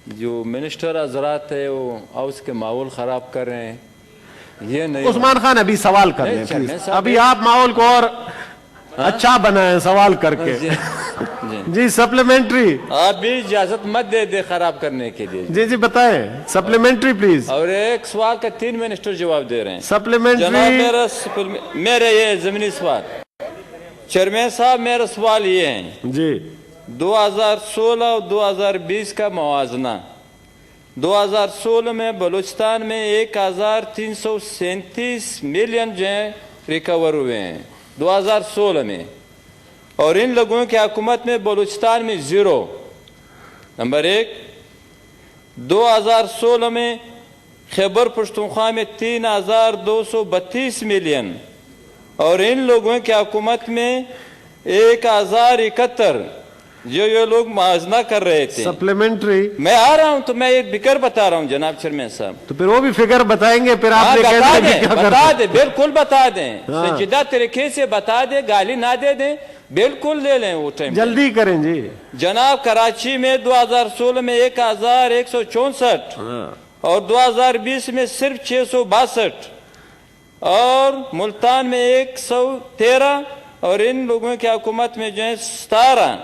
جو منسٹر حضرات ہے وہ ہاؤس کے ماحول خراب کر رہے ہیں. یہ نہیں. عثمان خان ابھی سوال کر رہے ہیں, ابھی آپ ماحول کو اور اچھا بنائیں سوال کر کے. جی سپلیمنٹری. آپ بھی اجازت مت دے دے خراب کرنے کے لیے. جی جی بتائیں سپلیمنٹری پلیز. اور ایک سوال کا 3 منسٹر جواب دے رہے ہیں. سپلیمنٹری. جناب میرے یہ ضمنی سوال. چیئرمین صاحب میرا سوال یہ ہے جی 2016 اور 2020 کا موازنہ. 2016 میں بلوچستان میں 1337 ملین جو ہیں ریکور ہوئے ہیں 2016 میں, اور ان لوگوں کی حکومت میں بلوچستان میں 0. نمبر 1. 2016 میں خیبر پختونخوا میں 3232 ملین, اور ان لوگوں کی حکومت میں 1071 جو یہ لوگ موازنہ کر رہے تھے. سپلیمنٹری. میں آ رہا ہوں تو میں ایک فگر بتا رہا ہوں جناب چیئرمین صاحب. تو پھر وہ بھی فگر بتائیں گے, پھر آپ بتا دیں, بالکل بتا دیں, سنجیدہ طریقے سے بتا دیں, گالی نہ دے دیں, بالکل لے لیں وہ ٹائم. جلدی کریں جی. جناب کراچی میں 2016 میں 1164 اور 2020 میں صرف 662, اور ملتان میں 113, اور ان لوگوں کی حکومت میں جو ہے 17,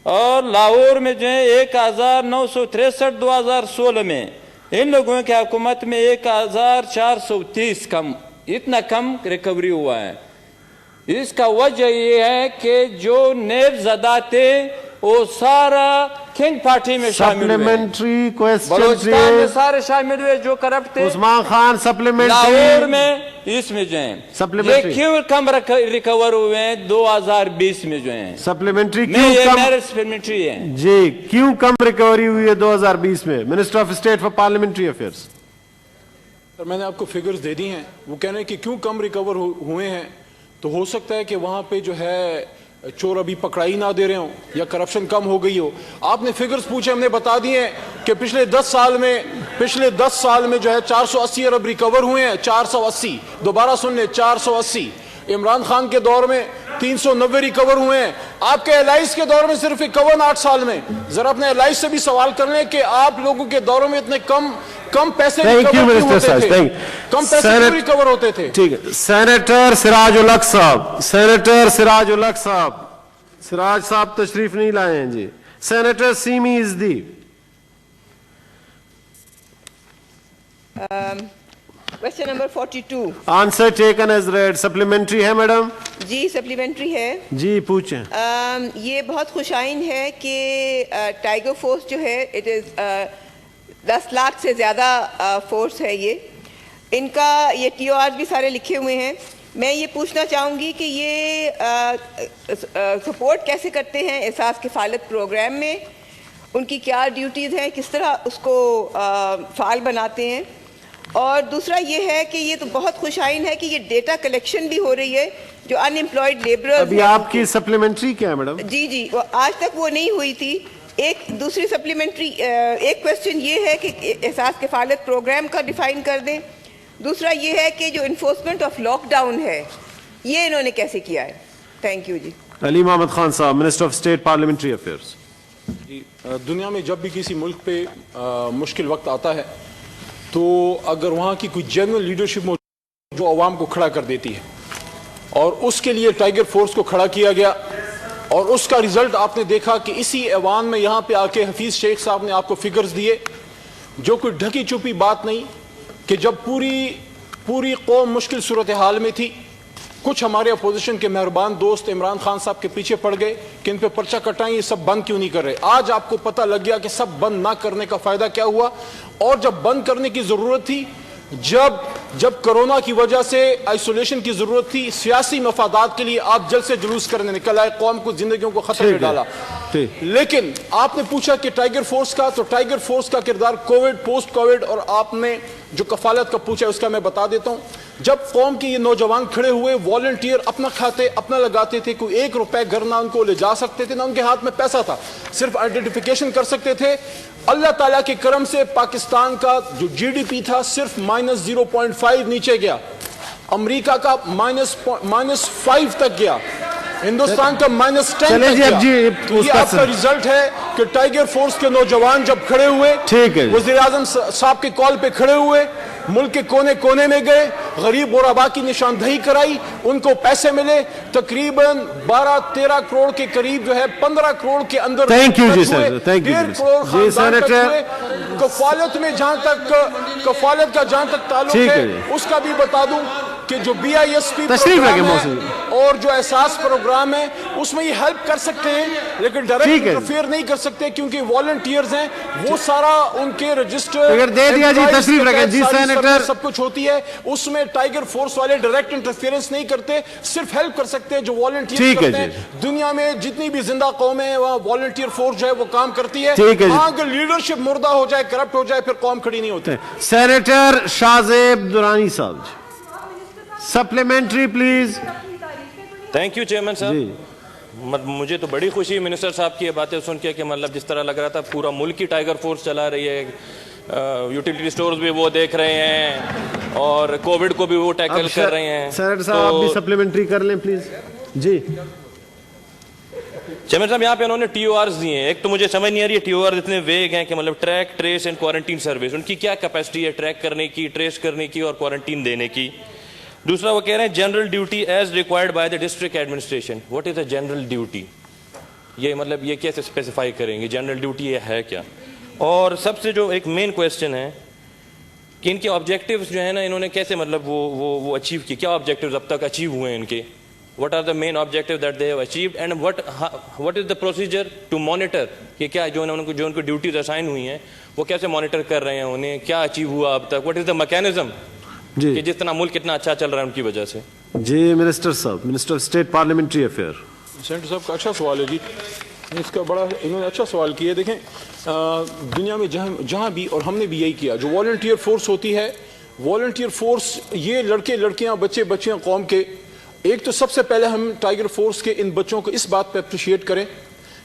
اور لاہور میں جو ہے 1963 2016 میں, ان لوگوں کی حکومت میں 1430. کم, اتنا کم ریکوری ہوا ہے. اس کا وجہ یہ ہے کہ جو نیب زدہ تھے وہ سارا کنگ پارٹی میں شامل ہوئے. سپلیمنٹری کوئسچن بلوچستان میں سارے شامل ہوئے جو کرپٹ تھے. عثمان خان سپلیمنٹری. لاہور میں اس میں جو ہیں یہ کیوں کم ریکور ہوئے ہیں 2020 میں جو ہیں. سپلیمنٹری کیوں کم. سپلیمنٹری ہے جی, کیوں کم ریکوری ہوئی ہے 2020 میں؟ Minister of state for parliamentary affairs. Sir میں نے آپ کو فگرز دے دی ہیں, وہ کہہ رہے ہیں کہ کیوں کم ریکور ہوئے ہیں. تو ہو سکتا ہے کہ وہاں پہ جو ہے چور ابھی پکڑائی نہ دے رہے ہوں یا کرپشن کم ہو گئی ہو. آپ نے فگرز پوچھے, ہم نے بتا دیے کہ پچھلے 10 سال میں جو ہے 480 ارب ریکور ہوئے ہیں. 480, دوبارہ سن لیں 480. عمران خان کے دور میں 390 ریکور ہوئے ہیں. آپ کے الائز کے دور میں صرف 51 8 سال میں. ذرا اپنے الائز سے بھی سوال کر لیں کہ آپ لوگوں کے دوروں میں اتنے کم پیسے ریکور ہوتے تھے. ٹھیک ہے. سینیٹر سراج الحق صاحب. سینیٹر سراج الحق صاحب. سراج صاحب تشریف نہیں لائے ہیں جی. Senator Seemi Ezdi. Question number 42. Answer taken as read. Supplementary ہے میڈم؟ جی سپلیمنٹری ہے. جی پوچھیں. یہ بہت خوش آئند ہے کہ ٹائیگر فورس جو ہے اٹ از 10 لاکھ سے زیادہ فورس ہے. ان کا یہ TOR بھی سارے لکھے ہوئے ہیں. میں یہ پوچھنا چاہوں گی کہ یہ سپورٹ کیسے کرتے ہیں احساس کفالت پروگرام میں, ان کی کیا ڈیوٹیز ہیں, کس طرح اس کو فعال بناتے ہیں. اور دوسرا یہ ہے کہ یہ تو بہت خوش آئند ہے کہ یہ ڈیٹا کلیکشن بھی ہو رہی ہے جو ان امپلائڈ لیبررز. ابھی آپ کی سپلیمنٹری کیا ہے میڈم؟ جی آج تک وہ نہیں ہوئی تھی. ایک دوسری سپلیمنٹری ایک کویسچن یہ ہے کہ احساس کفالت پروگرام کا ڈیفائن کر دیں. دوسرا یہ ہے کہ جو انفورسمنٹ آف لاک ڈاؤن ہے یہ انہوں نے کیسے کیا ہے. تھینک یو جی. علی محمد خان صاحب, minister of state parliamentary affairs. دنیا میں جب بھی کسی ملک پہ مشکل وقت آتا ہے تو اگر وہاں کی کوئی جنرل لیڈرشپ جو عوام کو کھڑا کر دیتی ہے, اور اس کے لیے ٹائیگر فورس کو کھڑا کیا گیا, اور اس کا ریزلٹ آپ نے دیکھا کہ اسی ایوان میں یہاں پہ آ کے حفیظ شیخ صاحب نے آپ کو فگرز دیے جو کوئی ڈھکی چھپی بات نہیں, کہ جب پوری قوم مشکل صورتحال میں تھی, کچھ ہمارے اپوزیشن کے مہربان دوست عمران خان صاحب کے پیچھے پڑ گئے کہ ان پہ پرچہ کٹائیں, یہ سب بند کیوں نہیں کر رہے. آج آپ کو پتہ لگ گیا کہ سب بند نہ کرنے کا فائدہ کیا ہوا. اور جب بند کرنے کی ضرورت تھی, جب کرونا کی وجہ سے آئسولیشن کی ضرورت تھی, سیاسی مفادات کے لیے آپ جلد سے جلوس کرنے نکل آئے, قوم کو زندگیوں کو خطرے میں ڈالا. لیکن آپ نے پوچھا کہ ٹائیگر فورس کا, تو ٹائیگر فورس کا کردار کووڈ, پوسٹ کووڈ, اور آپ نے جو کفالت کا پوچھا اس کا میں بتا دیتا ہوں. جب قوم کے یہ نوجوان کھڑے ہوئے, والنٹیئر اپنا کھاتے اپنا لگاتے تھے, کوئی 1 روپے گھر نہ ان کو لے جا سکتے تھے, نہ ان کے ہاتھ میں پیسہ تھا, صرف آئیڈینٹیفیکیشن کر سکتے تھے. اللہ تعالیٰ کے کرم سے پاکستان کا جو GDP تھا صرف -0.5 نیچے گیا, امریکہ کا -5 تک گیا, हिंदुस्तान का -10 चले जी, अब जी, तो ये उसका आपका रिजल्ट है कि टाइगर फोर्स के नौजवान जब खड़े हुए, ठीक है। वजीर आजम साहब के कॉल पे खड़े हुए, मुल्क के कोने कोने में गए, गरीब गोराबा की निशानदही कराई, उनको पैसे मिले, तकरीबन 12-13 करोड़ के करीब जो है 15 करोड़ के अंदर थैंक यू जी सर, थैंक यू 1.5 करोड़ जी खानदान तक सेनेटर। हुए। कफालत में जहां तक कफालत का जहां तक ताल्लुक ठीक है है, उसका भी बता दूं कि जो BISP तशरीफ रखें प्रोग्राम मौसूम। है और जो एहसास प्रोग्राम है उसमें ये हेल्प कर सकते हैं, लेकिन डायरेक्ट ठीक है। इंटरफेयर नहीं कर सकते क्योंकि वॉलंटियर्स हैं, वो सारा उनके रजिस्टर अगर दे दिया जी, तशरीफ रखें जी सेनेटर। सब कुछ होती है, उसमें टाइगर फोर्स वाले डायरेक्ट इंटरफेरेंस नहीं करते, सिर्फ हेल्प कर सकते हैं जो वॉलंटियर ठीक है करते जी। हैं। दुनिया में जितनी भी जिंदा कौमें हैं वहाँ वॉलंटियर फोर्स जो है वो काम करती है। ठीक है जी। हाँ, अगर लीडरशिप मुर्दा हो जाए, करप्ट हो जाए, फिर कौम खड़ी नहीं होती। सेनेटर शाहजेब दुरानी साहब, supplementary please. Thank you chairman जी साहब। मुझे तो बड़ी खुशी है मिनिस्टर साहब की ये बातें सुन के कि मतलब जिस तरह लग रहा था पूरा मुल्क की टाइगर फोर्स चला रही है, यूटिलिटी स्टोर्स भी वो देख रहे हैं और कोविड को भी वो टैकल कर रहे हैं। सेनेटर साहब आप भी सप्लीमेंट्री कर लें प्लीज। जी चेयरमैन साहब, यहाँ पे उन्होंने TORs दिए हैं। एक तो मुझे समझ नहीं आ रही है TORs इतने वेग हैं कि मतलब track, trace and quarantine service, उनकी क्या कैपेसिटी है ट्रैक करने की, ट्रेस करने की और क्वारंटीन देने की। दूसरा वो कह रहे हैं general duty as required by the district administration. What is the general duty? ये मतलब ये कैसे स्पेसिफाई करेंगे जनरल ड्यूटी ये है क्या? और सबसे जो एक मेन क्वेश्चन है कि इनके ऑब्जेक्टिव्स जो है ना, इन्होंने कैसे मतलब वो अचीव किए, क्या ऑब्जेक्टिव्स अब तक अचीव हुए हैं इनके? What are the main objectives that they have achieved and what is the procedure to monitor कि क्या जो उनको ड्यूटीज असाइन हुई हैं वो कैसे मॉनिटर कर रहे हैं, उन्हें क्या अचीव हुआ अब तक? व्हाट इज द मैकेनिज्म जी कि जिस तरह मुल्क कितना अच्छा चल रहा है उनकी वजह से? जी मिनिस्टर साहब, minister of state parliamentary affair. Senator साहब का अच्छा सवाल है जी, इसका बड़ा इन्होंने अच्छा सवाल किया। देखें दुनिया में जहाँ भी, और हमने भी यही किया, जो वॉलंटियर फोर्स होती है, वॉलंटियर फोर्स ये लड़के लड़कियाँ बच्चे बच्चियाँ कौम के, एक तो सबसे पहले हम टाइगर फोर्स के इन बच्चों को इस बात पे अप्रिशिएट करें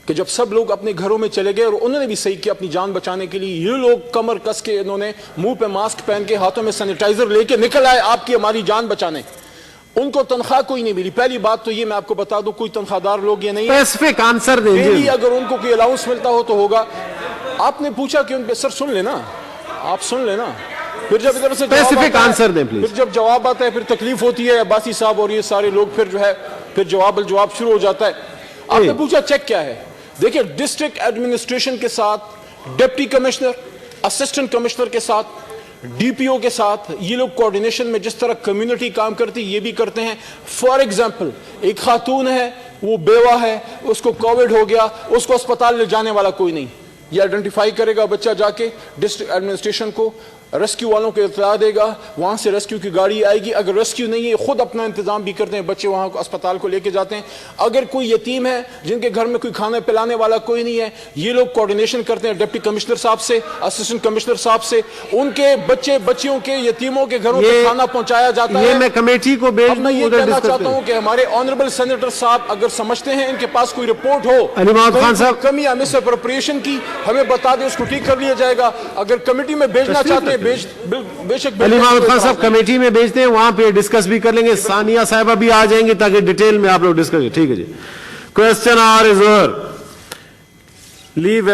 कि जब सब लोग अपने घरों में चले गए और उन्होंने भी सही किया अपनी जान बचाने के लिए, ये लोग कमर कस के इन्होंने मुंह पे मास्क पहन के हाथों में सैनिटाइजर लेके निकल आए आपकी हमारी जान बचाने। उनको तनख्वाह कोई नहीं मिली। पहली बात तो ये मैं आपको बता दूं, कोई तनख्वाहदार लोग ये नहीं है। स्पेसिफिक आंसर डेली देंगे। अगर उनको कोई अलाउंस मिलता हो तो होगा। आपने पूछा कि उन पे, सर सुन लेना, आप सुन लेना, फिर जब इधर से स्पेसिफिक आंसर दें प्लीज। फिर जब जवाब आता है फिर तकलीफ होती है अब्बासी साहब और ये सारे लोग, फिर जो है फिर जवाब शुरू हो जाता है। आपने पूछा चेक क्या है? देखिए, डिस्ट्रिक्ट एडमिनिस्ट्रेशन के साथ, डिप्टी कमिश्नर, असिस्टेंट कमिश्नर के साथ, DPO के साथ ये लोग कोऑर्डिनेशन में जिस तरह कम्युनिटी काम करती है ये भी करते हैं। फॉर एग्जांपल, एक खातून है, वो बेवा है, उसको कोविड हो गया, उसको अस्पताल ले जाने वाला कोई नहीं, ये आइडेंटिफाई करेगा बच्चा, जाके डिस्ट्रिक्ट एडमिनिस्ट्रेशन को, रेस्क्यू वालों को इत्तला देगा, वहां से रेस्क्यू की गाड़ी आएगी। अगर रेस्क्यू नहीं है, खुद अपना इंतजाम भी करते हैं, बच्चे वहां अस्पताल को लेके जाते हैं। अगर कोई यतीम है जिनके घर में कोई खाने पिलाने वाला कोई नहीं है, ये लोग कोऑर्डिनेशन करते हैं डिप्टी कमिश्नर साहब से, असिस्टेंट कमिश्नर साहब से, उनके बच्चे बच्चियों के, यतीमों के घरों तक खाना पहुंचाया जाता है। मैं कमेटी को भेज अब मैं ये कहना चाहता हूं कि हमारे ऑनरेबल सेनेटर साहब अगर समझते हैं, इनके पास कोई रिपोर्ट हो अली मोहम्मद खान साहब, कमी है मिस अप्रोप्रिएशन की, हमें बता दें, उसको ठीक कर लिया जाएगा। अगर कमेटी में भेजना चाहते हैं बेशक अली मोहम्मद खान साहब कमेटी में भेजते हैं, वहां पे डिस्कस भी कर लेंगे। सानिया साहिबा भी आ जाएंगे ताकि डिटेल में आप लोग डिस्कस। ठीक है जी। क्वेश्चन आर इज लीव